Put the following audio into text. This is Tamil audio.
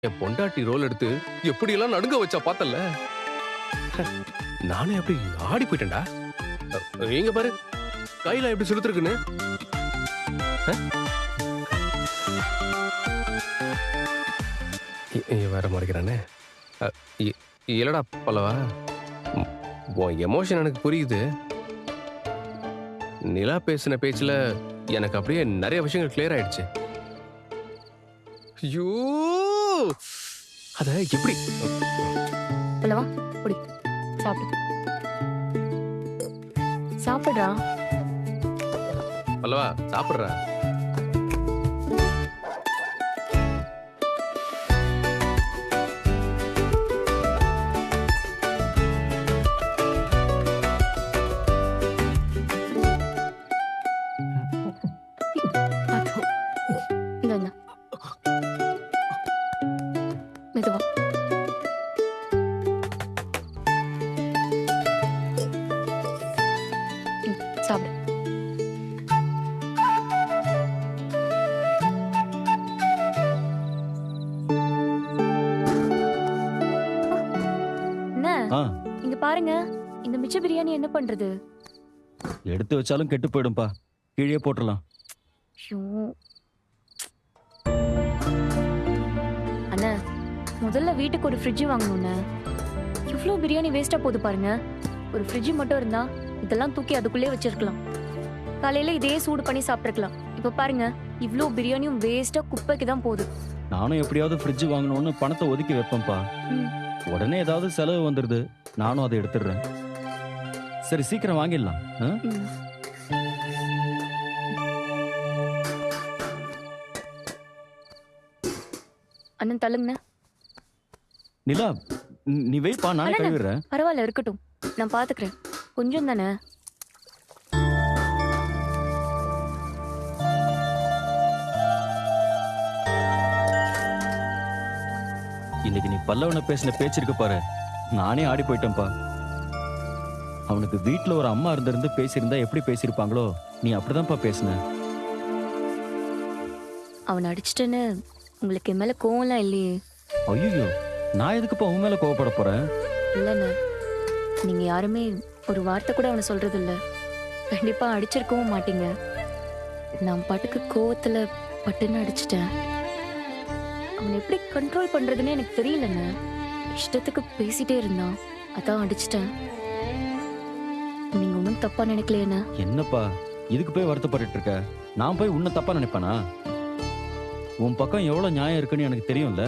என் பொண்டாட்டி ரோல் எடுத்து எப்படியெல்லாம் நடுங்க வச்சா பார்த்தல. நானே அப்படி ஆடி போயிட்டேன்டா. எங்க பாரு கையில எப்படி செலுத்திருக்குன்னு. வேற முறைக்கிறானே. இல்லடா பல்லவா, உன் எமோஷன் எனக்கு புரியுது. நிலா பேசின பேச்சுல எனக்கு அப்படியே நிறைய விஷயங்கள் கிளியர் ஆயிடுச்சு. ஐயோ, அத எப்படி பல்லவா குடி, சாப்பிடு. சாப்பிடுறா. பல்லவா சாப்பிடுறா. அதோ, இந்தாங்க. மெதுவா. சாப்பிடு. என்ன ஆ இங்க பாருங்க, இந்த மிச்ச பிரியாணி என்ன பண்றது? எடுத்து வச்சாலும் கெட்டு போயிடும்பா. கீழே போட்டுடலாம். ஐயோ. அண்ணா, முதல்ல வீட்டுக்கு ஒரு ஃப்ரிட்ஜ் வாங்கணும்ண்ணே. இவ்ளோ பிரியாணி வேஸ்டா போகுது பாருங்க. ஒரு ஃப்ரிட்ஜ் மட்டும் இருந்தா இதெல்லாம் தூக்கி அதுக்குள்ளே வச்சிருக்கலாம். காலையில இதே சூடு பண்ணி சாப்பிட்டுருக்கலாம். இப்ப பாருங்க, இவ்ளோ பிரியாணியும் வேஸ்டா குப்பைக்கு தான் போகுது. நானும் எப்படியாவது ஃப்ரிட்ஜ் வாங்கணும்னு பணத்தை ஒதுக்கி வைப்பேன்ப்பா. ம். உடனே ஏதாவது செலவு வந்துடுது, நானும் அதை எடுத்துடுறேன். சரி, சீக்கிரம் வாங்கிடலாம். ஆ? ம். அண்ணன் தள்ளுங்கண்ணே. நிலா, நீ வைப்பா, நானே அண்ணா, கழுவிடுறேன். பரவாயில்ல, இருக்கட்டும், நான் பாத்துக்கிறேன். கொஞ்சம் தானே. இன்னைக்கு நீ பல்லவனை பேசின பேச்சு இருக்கு பாரு, நானே ஆடி போயிட்டேன்ப்பா. அவனுக்கு வீட்டுல ஒரு அம்மா இருந்திருந்து பேசியிருந்தா எப்படி பேசியிருப்பாங்களோ, நீ அப்படிதான்ப்பா பேசின. அவனை அடிச்சிட்டேன்னு உங்களுக்கு என் மேல கோவம்லாம் இல்லையே? ஐயோ, நான் எதுக்குப்பா உன் மேல கோவப்பட போறேன்? இல்லைண்ணே, நீங்க யாருமே ஒரு வார்த்தை கூட அவனை சொல்றது இல்ல. கண்டிப்பா அடிச்சிருக்கவும் மாட்டீங்க. நான் பாட்டுக்கு கோவத்துல பட்டுன்னு அடிச்சிட்டேன். அவனை எப்படி கண்ட்ரோல் பண்றதுன்னு எனக்கு தெரியலண்ணே. இஷ்டத்துக்கு பேசிட்டே இருந்தான், அதான் அடிச்சிட்டேன். நீங்க ஒன்றும் தப்பா நினைக்கலையேண்ணே. என்னப்பா இதுக்கு போய் வருத்தப்பட்டு இருக்க? நான் போய் உன்னை தப்பா நினைப்பானா? உன் பக்கம் எவ்வளவு நியாயம் இருக்குன்னு எனக்கு தெரியும்ல.